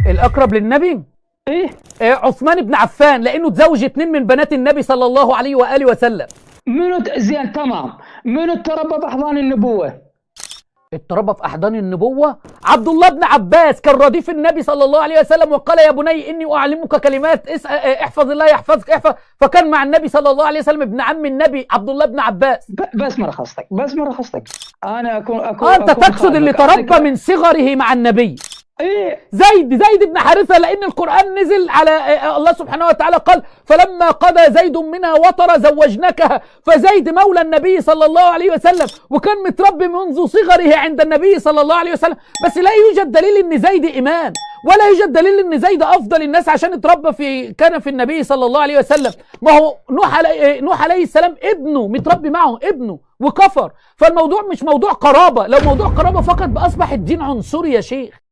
الاقرب للنبي ايه؟ عثمان بن عفان، لانه تزوج 2 من بنات النبي صلى الله عليه واله وسلم. زين تمام. منو تربى باحضان النبوه؟ اتربى في احضان النبوه عبد الله بن عباس، كان رديف النبي صلى الله عليه وسلم، وقال يا بني اني اعلمك كلمات احفظ الله يحفظك احفظ، فكان مع النبي صلى الله عليه وسلم ابن عم النبي عبد الله بن عباس. بس ما رخصتك، بس ما رخصتك. انا اكون انت تقصد اللي تربى من صغره مع النبي. ايه؟ زيد بن حارثة، لأن القرآن نزل على الله سبحانه وتعالى قال فلما قضى زيد منها وطرا زوجناكها، فزيد مولى النبي صلى الله عليه وسلم، وكان متربي منذ صغره عند النبي صلى الله عليه وسلم. بس لا يوجد دليل ان زيد إمام، ولا يوجد دليل ان زيد أفضل الناس عشان اتربى كان في النبي صلى الله عليه وسلم. ما هو نوح عليه السلام ابنه متربي معه ابنه وكفر، فالموضوع مش موضوع قرابة. لو موضوع قرابة فقط بأصبح الدين عنصري يا شيخ.